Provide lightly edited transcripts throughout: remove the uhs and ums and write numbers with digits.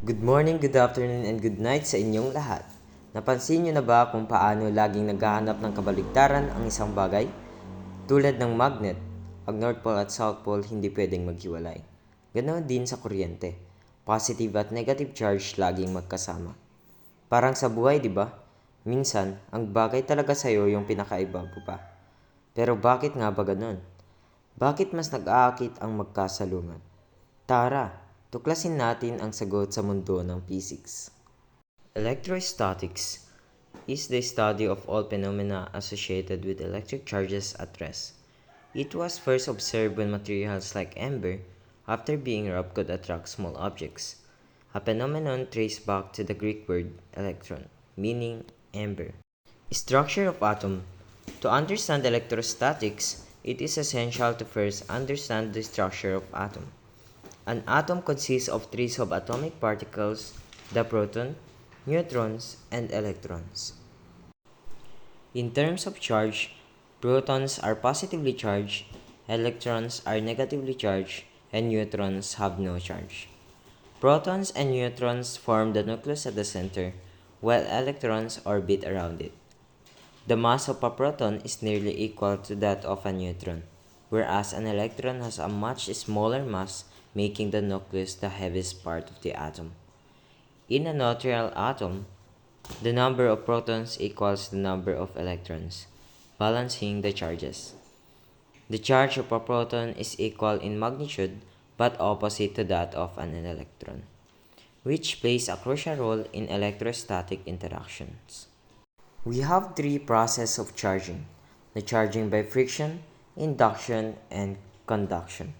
Good morning, good afternoon, and good night sa inyong lahat. Napansin niyo na ba kung paano laging naghahanap ng kabaligtaran ang isang bagay? Tulad ng magnet, ang North Pole at South Pole hindi pwedeng maghiwalay. Ganoon din sa kuryente. Positive at negative charge laging magkasama. Parang sa buhay, di ba? Minsan, ang bagay talaga sa'yo yung pinakaiba mo pa. Pero bakit nga ba ganun? Bakit mas nag-aakit ang magkasalungat? Tara, tuklasin natin ang sagot sa mundo ng physics. Electrostatics is the study of all phenomena associated with electric charges at rest. It was first observed when materials like amber, after being rubbed, could attract small objects, a phenomenon traced back to the Greek word electron, meaning amber. Structure of atom. To understand electrostatics, it is essential to first understand the structure of atom. An atom consists of three subatomic particles, the proton, neutrons, and electrons. In terms of charge, protons are positively charged, electrons are negatively charged, and neutrons have no charge. Protons and neutrons form the nucleus at the center, while electrons orbit around it. The mass of a proton is nearly equal to that of a neutron, whereas an electron has a much smaller mass, making the nucleus the heaviest part of the atom. In a neutral atom, the number of protons equals the number of electrons, balancing the charges. The charge of a proton is equal in magnitude but opposite to that of an electron, which plays a crucial role in electrostatic interactions. We have three processes of charging: the charging by friction, induction, and conduction.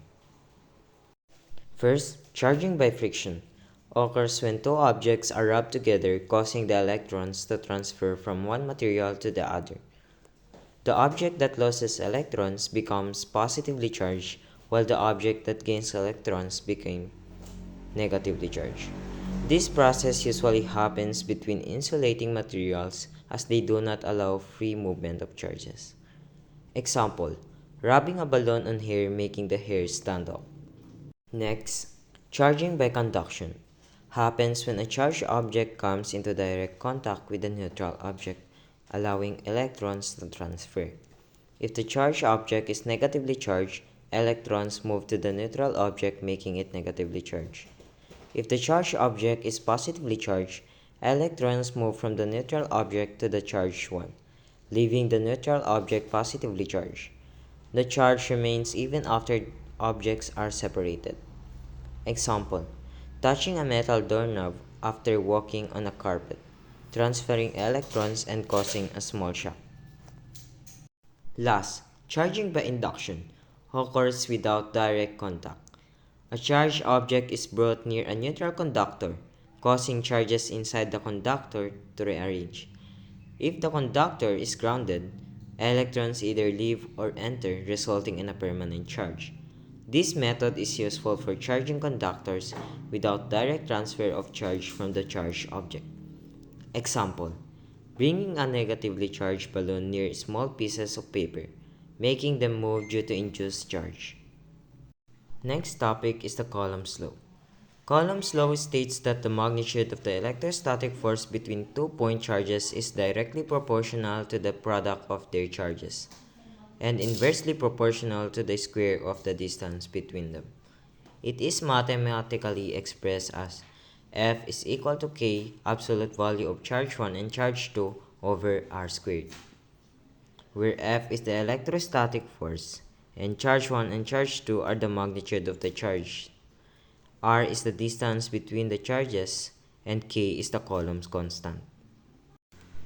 First, charging by friction occurs when two objects are rubbed together, causing the electrons to transfer from one material to the other. The object that loses electrons becomes positively charged, while the object that gains electrons becomes negatively charged. This process usually happens between insulating materials as they do not allow free movement of charges. Example, rubbing a balloon on hair making the hair stand up. Next, charging by conduction happens when a charged object comes into direct contact with a neutral object, allowing electrons to transfer. If the charged object is negatively charged, electrons move to the neutral object, making it negatively charged. If the charged object is positively charged, electrons move from the neutral object to the charged one, leaving the neutral object positively charged. The charge remains even after objects are separated. Example, touching a metal doorknob after walking on a carpet, transferring electrons and causing a small shock. Last, charging by induction occurs without direct contact. A charged object is brought near a neutral conductor, causing charges inside the conductor to rearrange. If the conductor is grounded, electrons either leave or enter, resulting in a permanent charge. This method is useful for charging conductors without direct transfer of charge from the charged object. Example, bringing a negatively charged balloon near small pieces of paper, making them move due to induced charge. Next topic is the Coulomb's law. Coulomb's law states that the magnitude of the electrostatic force between two-point charges is directly proportional to the product of their charges, and inversely proportional to the square of the distance between them. It is mathematically expressed as F is equal to K, absolute value of charge 1 and charge 2, over R squared, where F is the electrostatic force, and charge 1 and charge 2 are the magnitude of the charge. R is the distance between the charges, and K is the Coulomb's constant.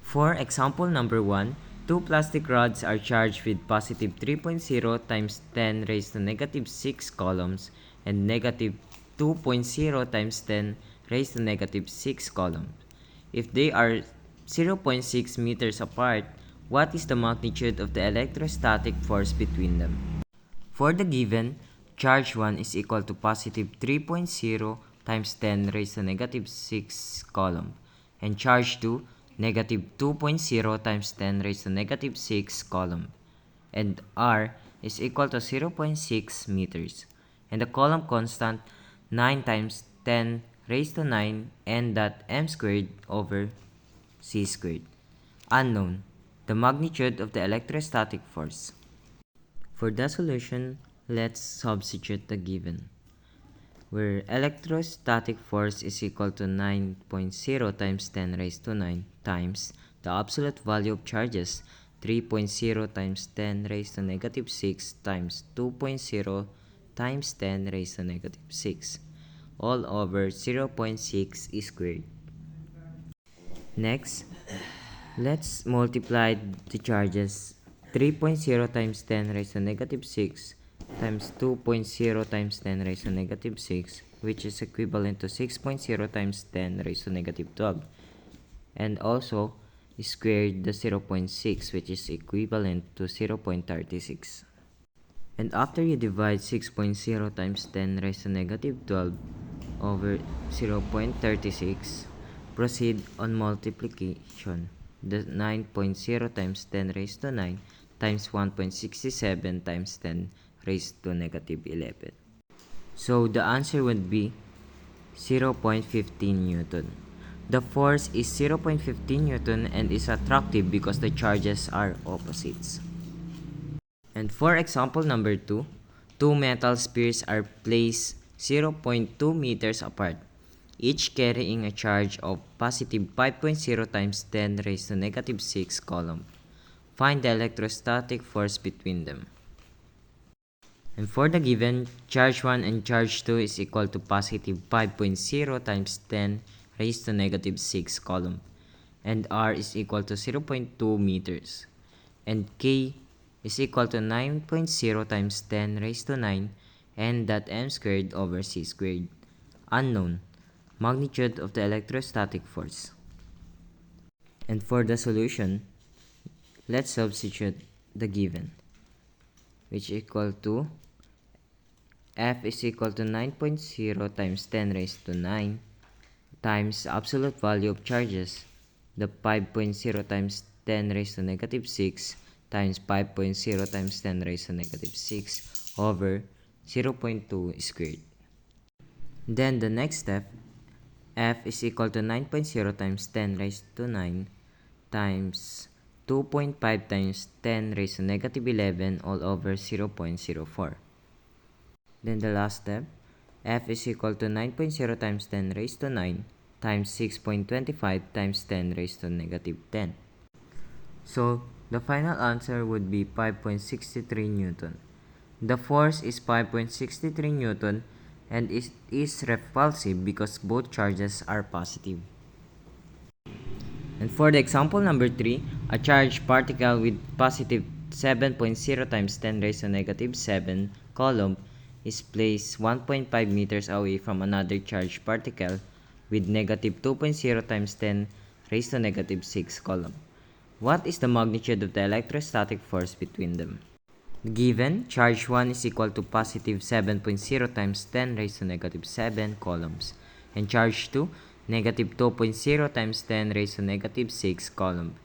For example number 1, two plastic rods are charged with positive 3.0 times 10 raised to negative 6 coulombs and negative 2.0 times 10 raised to negative 6 coulombs. If they are 0.6 meters apart, what is the magnitude of the electrostatic force between them? For the given, charge 1 is equal to positive 3.0 times 10 raised to negative 6 coulomb, and charge 2, negative 2.0 times 10 raised to negative 6 coulomb, and R is equal to 0.6 meters, and the Coulomb constant 9 times 10 raised to 9 n dot m squared over c squared. Unknown, the magnitude of the electrostatic force. For the solution, let's substitute the given, where electrostatic force is equal to 9.0 times 10 raised to 9 times the absolute value of charges, 3.0 times 10 raised to negative 6 times 2.0 times 10 raised to negative 6, all over 0.6 squared. Next, let's multiply the charges. 3.0 times 10 raised to negative 6 times 2.0 times 10 raised to negative 6, which is equivalent to 6.0 times 10 raised to negative 12. And also squared the 0.6, which is equivalent to 0.36. And after you divide 6.0 times 10 raised to negative 12 over 0.36, proceed on multiplication. The 9.0 times 10 raised to 9 times 1.67 times 10 raised to negative 11. So the answer would be 0.15 Newton. The force is 0.15 Newton and is attractive because the charges are opposites. And for example number 2, two metal spheres are placed 0.2 meters apart, each carrying a charge of positive 5.0 times 10 raised to negative 6 coulomb. Find the electrostatic force between them. And for the given, charge 1 and charge 2 is equal to positive 5.0 times 10 raised to negative 6 coulomb, and R is equal to 0.2 meters, and K is equal to 9.0 times 10 raised to 9 n dot m squared over c squared. Unknown, magnitude of the electrostatic force. And for the solution, let's substitute the given, which equal to F is equal to 9.0 times 10 raised to 9 times absolute value of charges, the 5.0 times 10 raised to negative 6 times 5.0 times 10 raised to negative 6 over 0.2 squared. Then the next step, F is equal to 9.0 times 10 raised to 9 times 2.5 times 10 raised to negative 11 all over 0.04. Then the last step, F is equal to 9.0 times 10 raised to 9 times 6.25 times 10 raised to negative 10. So, the final answer would be 5.63 Newton. The force is 5.63 Newton and it is repulsive because both charges are positive. And for the example number 3, a charged particle with positive 7.0 times 10 raised to negative 7 coulomb is placed 1.5 meters away from another charged particle with negative 2.0 times 10 raised to negative 6 coulomb. What is the magnitude of the electrostatic force between them? Given, charge 1 is equal to positive 7.0 times 10 raised to negative 7 coulombs, and charge 2, negative 2.0 times 10 raised to negative 6 coulomb,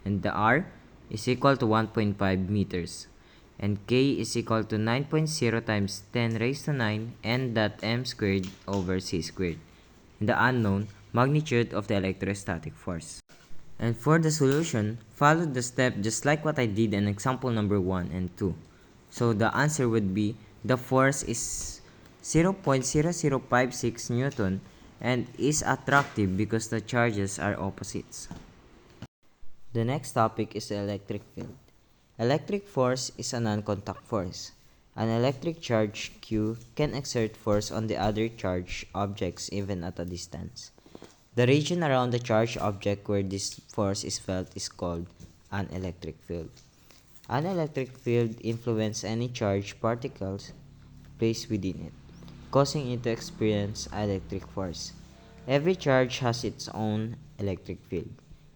and the R is equal to 1.5 meters, and K is equal to 9.0 times 10 raised to 9 n dot m squared over c squared, and the unknown magnitude of the electrostatic force. And for the solution, follow the step just like what I did in example number 1 and 2. So the answer would be the force is 0.0056 Newton and is attractive because the charges are opposites. The next topic is the electric field. Electric force is a non-contact force. An electric charge Q can exert force on the other charged objects even at a distance. The region around the charged object where this force is felt is called an electric field. An electric field influences any charged particles placed within it, causing it to experience electric force. Every charge has its own electric field,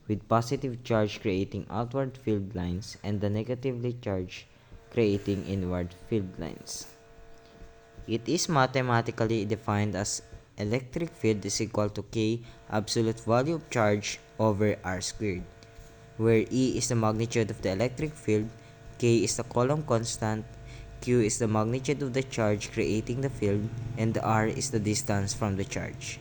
with positive charge creating outward field lines and the negatively charged creating inward field lines. It is mathematically defined as electric field is equal to K absolute value of charge over R squared, where E is the magnitude of the electric field, K is the Coulomb constant, Q is the magnitude of the charge creating the field, and R is the distance from the charge.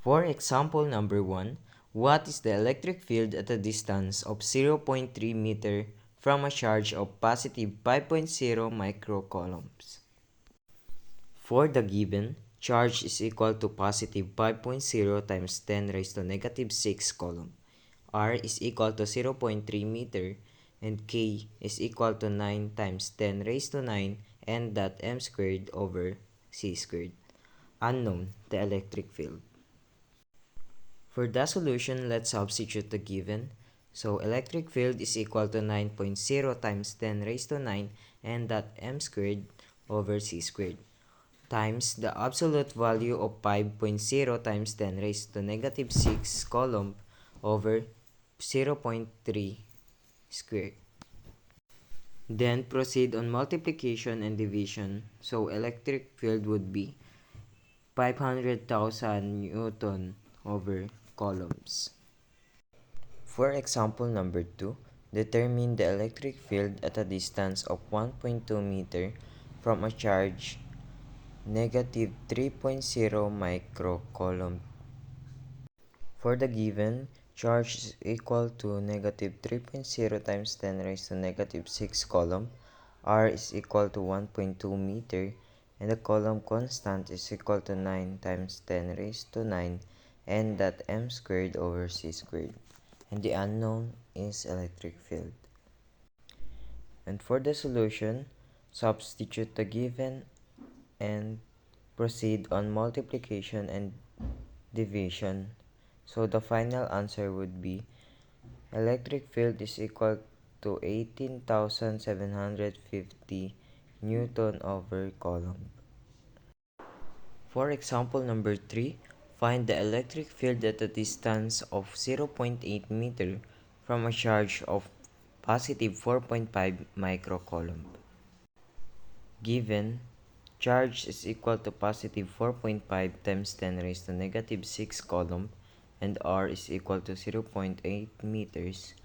For example number 1, what is the electric field at a distance of 0.3 meter from a charge of positive 5.0 microcoulombs? For the given, charge is equal to positive 5.0 times 10 raised to negative 6 coulomb. R is equal to 0.3 meter and K is equal to 9 times 10 raised to 9 n dot m squared over c squared. Unknown, the electric field. For the solution, let's substitute the given. So electric field is equal to 9.0 times 10 raised to 9 n dot m squared over c squared times the absolute value of 5.0 times 10 raised to negative 6 coulomb over 0.3 squared. Then proceed on multiplication and division. So electric field would be 500,000 Newton over coulombs. For example number 2, determine the electric field at a distance of 1.2 meter from a charge negative 3.0 microcoulomb. For the given, charge is equal to negative 3.0 times 10 raised to negative 6 coulomb. R is equal to 1.2 meter and the coulomb constant is equal to 9 times 10 raised to 9 n dot m squared over c squared. And the unknown is electric field. And for the solution, substitute the given and proceed on multiplication and division. So the final answer would be electric field is equal to 18,750 Newton over coulomb. For example number 3, find the electric field at a distance of 0.8 meter from a charge of positive 4.5 microcoulomb. Given, charge is equal to positive 4.5 times 10 raised to negative 6 coulomb and R is equal to 0.8 meters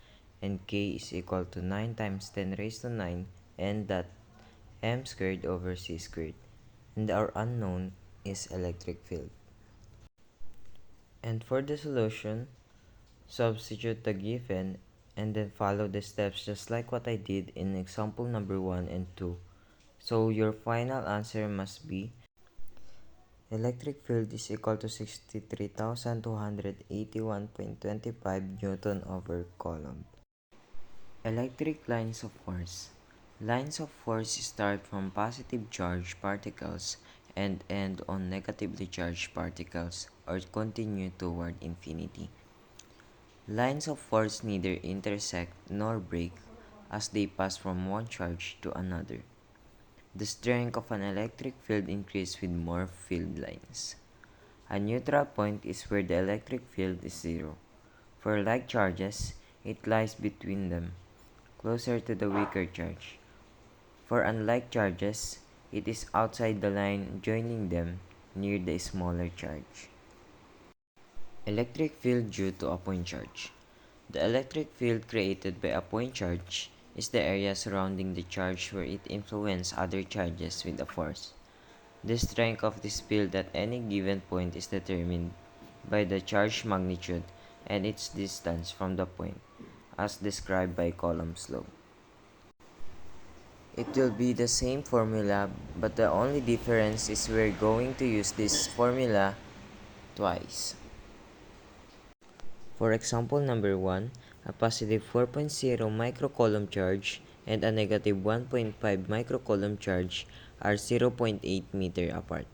and K is equal to 9 times 10 raised to 9 n dot m squared over c squared. And our unknown is electric field. And for the solution, substitute the given and then follow the steps just like what I did in example number 1 and 2. So your final answer must be electric field is equal to 63,281.25 Newton over coulomb. Electric lines of force. Lines of force start from positive charged particles and end on negatively charged particles or continue toward infinity. Lines of force neither intersect nor break as they pass from one charge to another. The strength of an electric field increases with more field lines. A neutral point is where the electric field is zero. For like charges, it lies between them, closer to the weaker charge. For unlike charges, it is outside the line joining them, near the smaller charge. Electric field due to a point charge. The electric field created by a point charge is the area surrounding the charge where it influences other charges with a force. The strength of this field at any given point is determined by the charge magnitude and its distance from the point, as described by Coulomb's law. It will be the same formula, but the only difference is we're going to use this formula twice. For example number 1, a positive 4.0 microcoulomb charge and a negative 1.5 microcoulomb charge are 0.8 meter apart.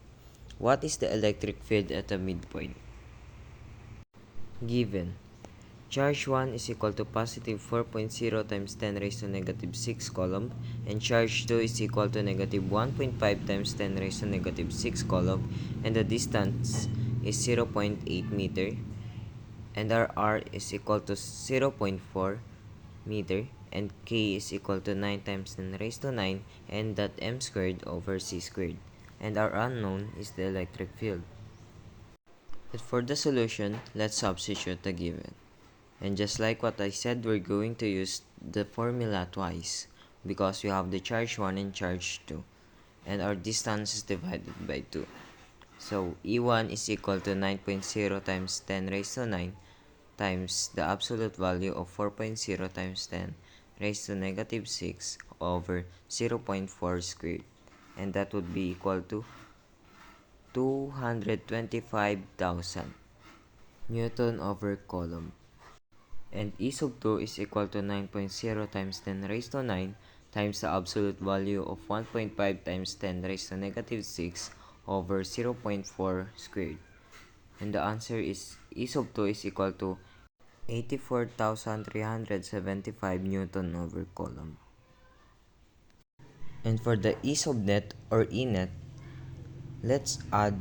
What is the electric field at the midpoint? Given, charge 1 is equal to positive 4.0 times 10 raised to negative 6 coulomb and charge 2 is equal to negative 1.5 times 10 raised to negative 6 coulomb and the distance is 0.8 meter and our R is equal to 0.4 meter and K is equal to 9 times 10 raised to 9 n dot m squared over c squared, and our unknown is the electric field. And for the solution, let's substitute the given. And just like what I said, we're going to use the formula twice because we have the charge 1 and charge 2 and our distance is divided by 2. So E1 is equal to 9.0 times 10 raised to 9 times the absolute value of 4.0 times 10 raised to negative 6 over 0.4 squared. And that would be equal to 225,000 Newton over Coulomb. And E sub 2 is equal to 9.0 times 10 raised to 9 times the absolute value of 1.5 times 10 raised to negative 6 over 0.4 squared. And the answer is E sub 2 is equal to 84,375 Newton over Coulomb. And for the E sub net or E net, let's add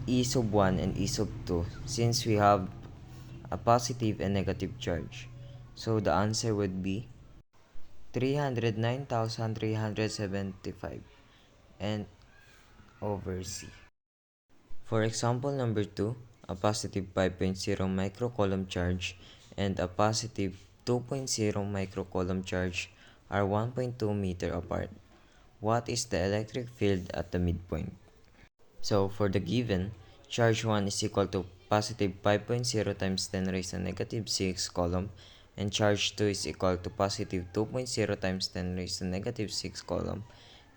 E sub 1 and E sub 2 since we have a positive and negative charge. So the answer would be 309,375 and over C. For example number 2, a positive 5.0 microcoulomb charge and a positive 2.0 microcoulomb charge are 1.2 meter apart. What is the electric field at the midpoint? So for the given, charge 1 is equal to positive 5.0 times 10 raised to negative 6 coulomb, and charge 2 is equal to positive 2.0 times 10 raised to negative 6 coulomb,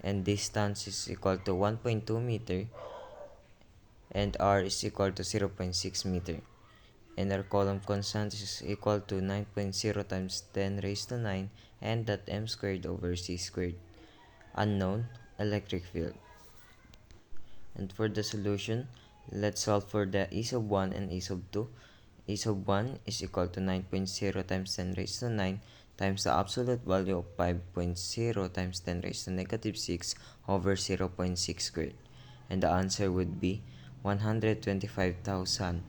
and distance is equal to 1.2 meter, and r is equal to 0.6 meter. And our Coulomb constant is equal to 9.0 times 10 raised to 9 and that m squared over c squared. Unknown electric field. And for the solution, let's solve for the E sub 1 and E sub 2. E sub 1 is equal to 9.0 times 10 raised to 9 times the absolute value of 5.0 times 10 raised to negative 6 over 0.6 squared. And the answer would be 125,000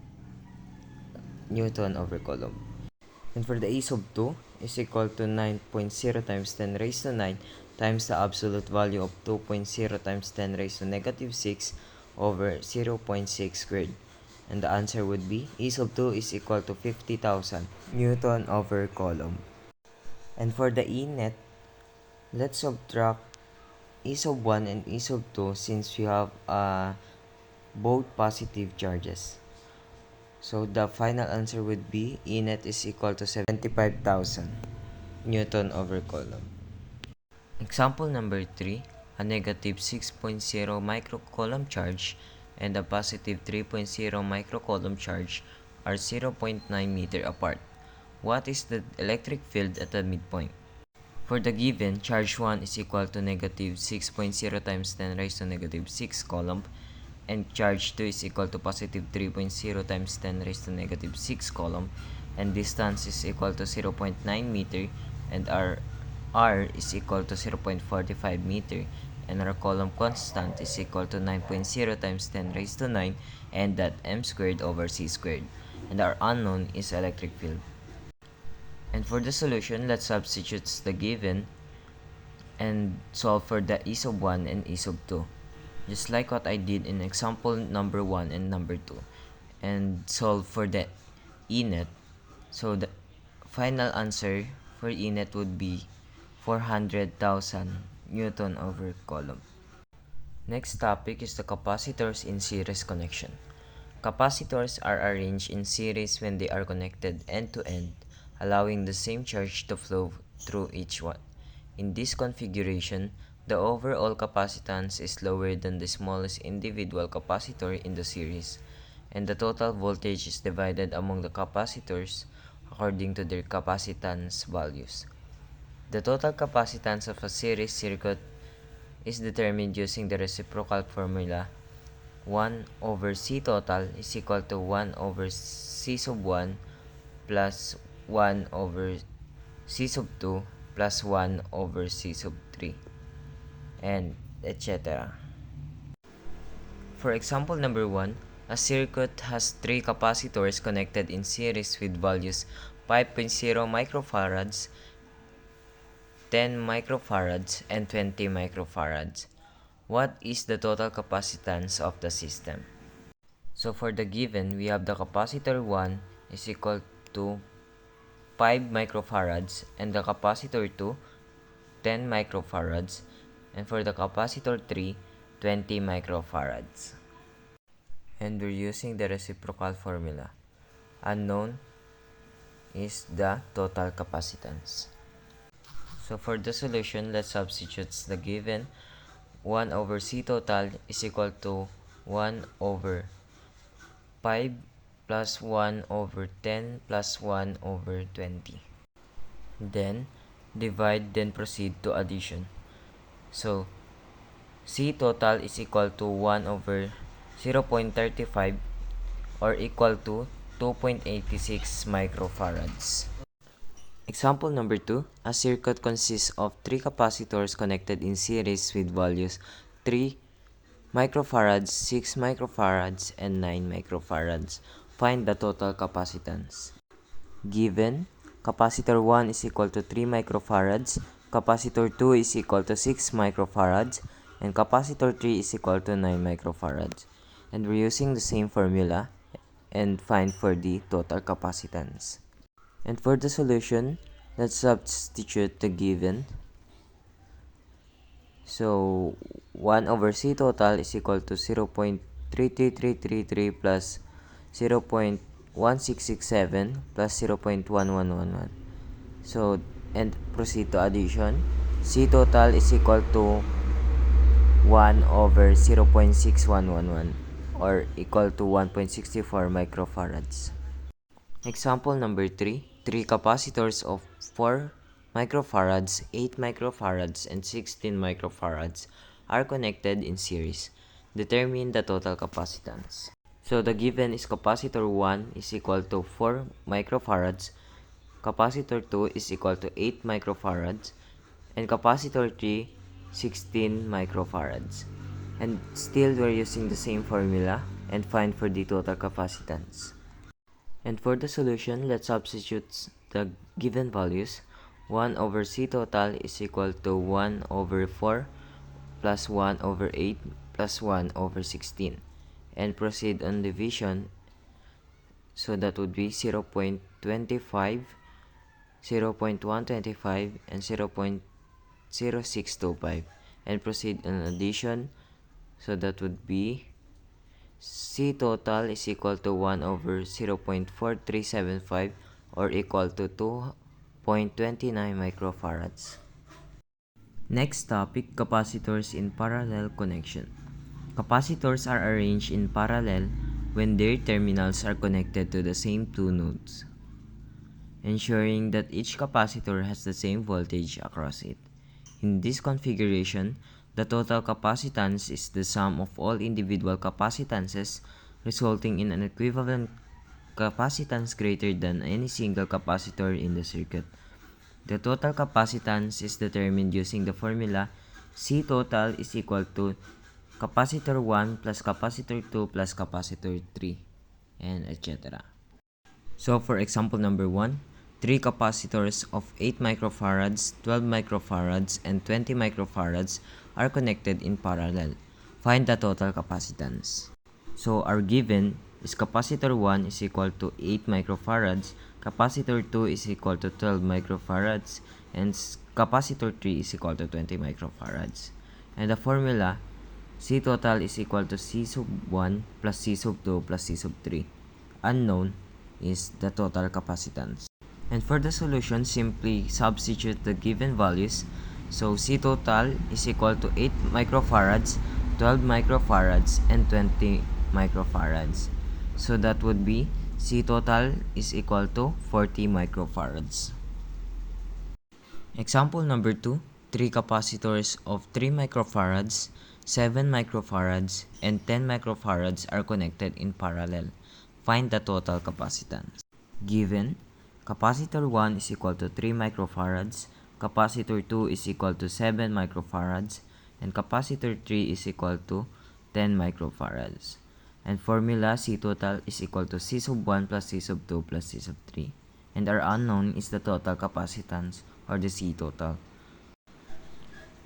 Newton over Coulomb. And for the E sub 2 is equal to 9.0 times 10 raised to 9 times the absolute value of 2.0 times 10 raised to negative 6 over 0.6 squared. And the answer would be E sub 2 is equal to 50,000 Newton over Coulomb. And for the E net, let's subtract E sub 1 and E sub 2 since we have both positive charges. So the final answer would be E net is equal to 75,000 Newton over Coulomb. Example number 3, a negative 6.0 microcoulomb charge and a positive 3.0 microcoulomb charge are 0.9 meter apart. What is the electric field at the midpoint? For the given, charge 1 is equal to negative 6.0 times 10 raised to negative 6 coulomb, and charge 2 is equal to positive 3.0 times 10 raised to negative 6 coulomb, and distance is equal to 0.9 meter, and r is equal to 0.45 meter, and our Coulomb constant is equal to 9.0 times 10 raised to 9 and that m squared over c squared, and our unknown is electric field. And for the solution, let's substitute the given and solve for the E sub 1 and E sub 2. Just like what I did in example number 1 and number 2. And solve for the E net. So the final answer for E net would be 400,000 Newton over Coulomb. Next topic is the capacitors in series connection. Capacitors are arranged in series when they are connected end to end, allowing the same charge to flow through each one. In this configuration, the overall capacitance is lower than the smallest individual capacitor in the series, and the total voltage is divided among the capacitors according to their capacitance values. The total capacitance of a series circuit is determined using the reciprocal formula 1 over C total is equal to 1 over C sub 1 plus 1 over C sub 2 plus 1 over C sub 3 and etc. For example number 1, a circuit has 3 capacitors connected in series with values 5.0 microfarads, 10 microfarads, and 20 microfarads. What is the total capacitance of the system? So for the given, we have the capacitor 1 is equal to 5 microfarads and the capacitor 2, 10 microfarads, and for the capacitor 3, 20 microfarads. and we're using the reciprocal formula. Unknown is the total capacitance. So for the solution, let's substitute the given 1 over C total is equal to 1 over 5 plus 1 over 10 plus 1 over 20. Then divide, then proceed to addition. So C total is equal to 1 over 0.35 or equal to 2.86 microfarads. Example number 2. A circuit consists of 3 capacitors connected in series with values 3 microfarads, 6 microfarads, and 9 microfarads. Find the total capacitance. Given, capacitor 1 is equal to 3 microfarads, capacitor 2 is equal to 6 microfarads, and capacitor 3 is equal to 9 microfarads. And we're using the same formula and find for the total capacitance. And for the solution, let's substitute the given. So 1 over C total is equal to 0.33333 plus 0.1667 plus 0.1111. So, and proceed to addition. C total is equal to 1 over 0.6111 or equal to 1.64 microfarads. Example number 3. 3 capacitors of 4 microfarads, 8 microfarads, and 16 microfarads are connected in series. Determine the total capacitance. So the given is capacitor 1 is equal to 4 microfarads, capacitor 2 is equal to 8 microfarads, and capacitor 3, 16 microfarads. And still we're using the same formula and find for the total capacitance. And for the solution, let's substitute the given values. 1 over C total is equal to 1 over 4 plus 1 over 8 plus 1 over 16. And proceed on division. So that would be 0.25, 0.125, and 0.0625. And proceed on addition. So that would be C total is equal to 1 over 0.4375 or equal to 2.29 microfarads. Next topic, capacitors in parallel connection. Capacitors are arranged in parallel when their terminals are connected to the same two nodes, ensuring that each capacitor has the same voltage across it. In this configuration, the total capacitance is the sum of all individual capacitances, resulting in an equivalent capacitance greater than any single capacitor in the circuit. The total capacitance is determined using the formula C total is equal to capacitor 1 plus capacitor 2 plus capacitor 3, and etc. So for example number 1, 3 capacitors of 8 microfarads, 12 microfarads, and 20 microfarads are connected in parallel. Find the total capacitance. So our given is capacitor 1 is equal to 8 microfarads, capacitor 2 is equal to 12 microfarads, and capacitor 3 is equal to 20 microfarads. And the formula, C total is equal to C sub 1 plus C sub 2 plus C sub 3. Unknown is the total capacitance. And for the solution, simply substitute the given values. So C total is equal to 8 microfarads, 12 microfarads, and 20 microfarads. So that would be C total is equal to 40 microfarads. Example number 2, 3 capacitors of 3 microfarads, 7 microfarads, and 10 microfarads are connected in parallel. Find the total capacitance. Given, capacitor 1 is equal to 3 microfarads, capacitor 2 is equal to 7 microfarads, and capacitor 3 is equal to 10 microfarads. And formula C total is equal to C sub 1 plus C sub 2 plus C sub 3. And our unknown is the total capacitance or the C total.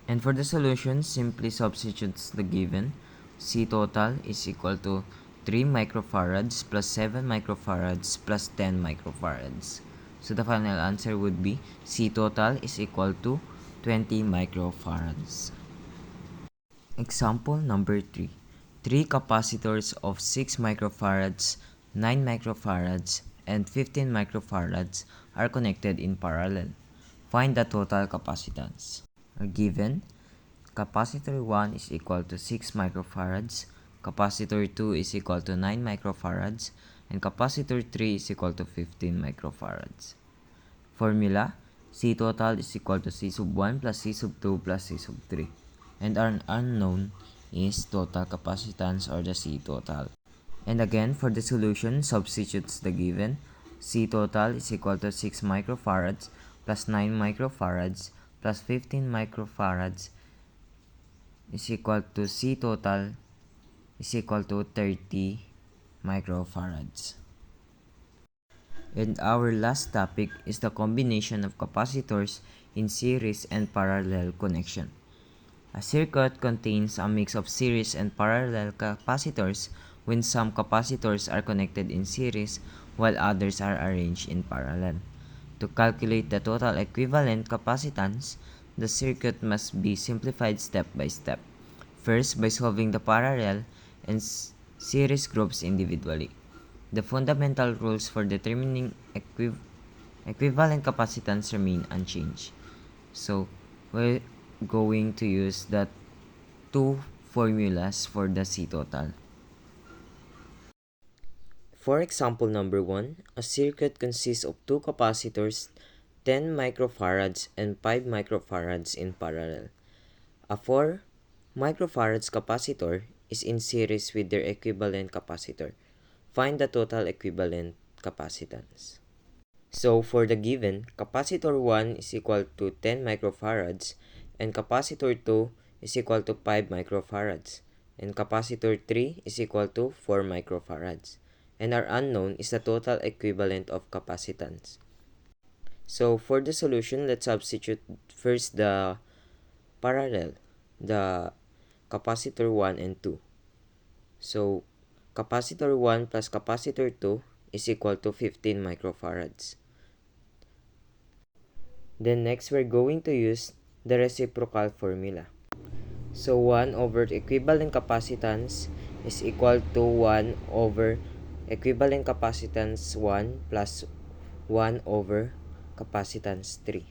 And for the solution, simply substitutes the given. C total is equal to 3 microfarads plus 7 microfarads plus 10 microfarads. So the final answer would be C total is equal to 20 microfarads. Example number 3. Three capacitors of 6 microfarads, 9 microfarads, and 15 microfarads are connected in parallel. Find the total capacitance. Given, capacitor 1 is equal to 6 microfarads, capacitor 2 is equal to 9 microfarads, and capacitor 3 is equal to 15 microfarads. Formula: C total is equal to C sub 1 plus C sub 2 plus C sub 3. And our unknown is total capacitance, or the C total. And again, for the solution, substitutes the given. C total is equal to 6 microfarads plus 9 microfarads plus 15 microfarads is equal to C total is equal to 30 microfarads. And our last topic is the combination of capacitors in series and parallel connection. A circuit contains a mix of series and parallel capacitors when some capacitors are connected in series while others are arranged in parallel. To calculate the total equivalent capacitance, the circuit must be simplified step by step. First, by solving the parallel and series groups individually. The fundamental rules for determining equivalent capacitance remain unchanged. So, we're going to use the two formulas for the C total. For example number 1, a circuit consists of two capacitors, 10 microfarads and 5 microfarads in parallel. A 4 microfarads capacitor is in series with their equivalent capacitor. Find the total equivalent capacitance. So for the given, capacitor 1 is equal to 10 microfarads and capacitor 2 is equal to 5 microfarads and capacitor 3 is equal to 4 microfarads. And our unknown is the total equivalent of capacitance. So for the solution, let's substitute first the parallel, the capacitor 1 and 2. So capacitor 1 plus capacitor 2 is equal to 15 microfarads. Then next, we're going to use the reciprocal formula. So 1 over equivalent capacitance is equal to 1 over equivalent capacitance 1 plus 1 over capacitance 3.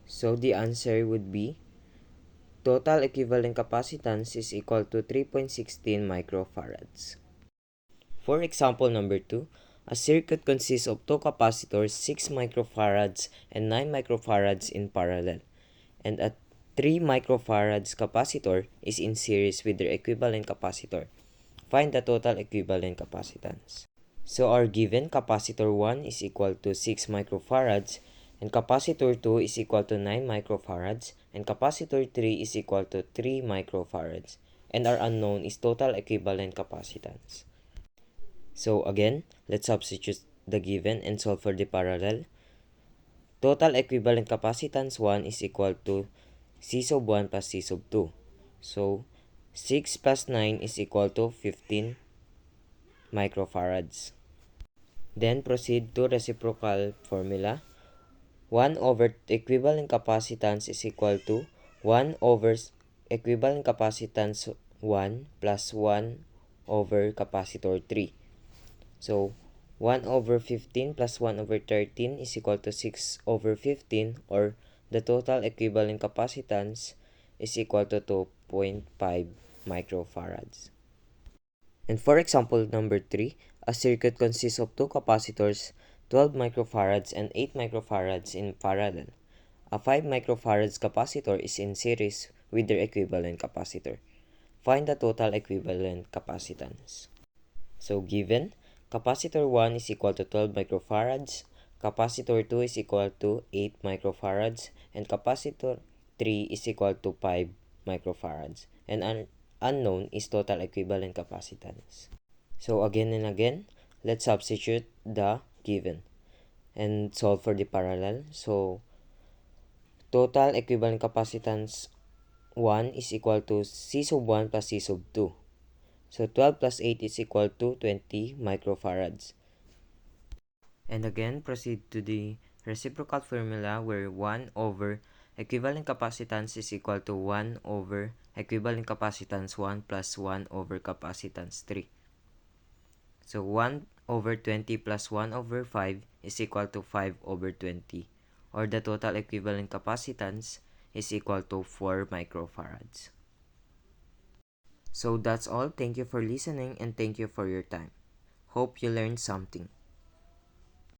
So the answer would be total equivalent capacitance is equal to 3.16 microfarads. For example number 2, a circuit consists of two capacitors, 6 microfarads and 9 microfarads in parallel, and a 3 microfarads capacitor is in series with their equivalent capacitor. Find the total equivalent capacitance. So our given, capacitor 1 is equal to 6 microfarads and capacitor 2 is equal to 9 microfarads and capacitor 3 is equal to 3 microfarads, and our unknown is total equivalent capacitance. So again, let's substitute the given and solve for the parallel. Total equivalent capacitance 1 is equal to C sub 1 plus C sub 2. So 6 plus 9 is equal to 15 microfarads. Then proceed to reciprocal formula. 1 over equivalent capacitance is equal to 1 over equivalent capacitance 1 plus 1 over capacitor 3. So 1 over 15 plus 1 over 13 is equal to 6 over 15, or the total equivalent capacitance is equal to 2.5 microfarads. And for example number 3, a circuit consists of two capacitors, 12 microfarads and 8 microfarads in parallel. A 5 microfarads capacitor is in series with their equivalent capacitor. Find the total equivalent capacitance. So given, capacitor 1 is equal to 12 microfarads, capacitor 2 is equal to 8 microfarads, and capacitor 3 is equal to 5 microfarads. And unknown is total equivalent capacitance. So again and again, let's substitute the given and solve for the parallel. So total equivalent capacitance 1 is equal to C sub 1 plus C sub 2. So 12 plus 8 is equal to 20 microfarads. And again, proceed to the reciprocal formula where 1 over equivalent capacitance is equal to 1 over equivalent capacitance 1 plus 1 over capacitance 3. So 1 over 20 plus 1 over 5 is equal to 5 over 20, or the total equivalent capacitance is equal to 4 microfarads. So that's all. Thank you for listening and thank you for your time. Hope you learned something.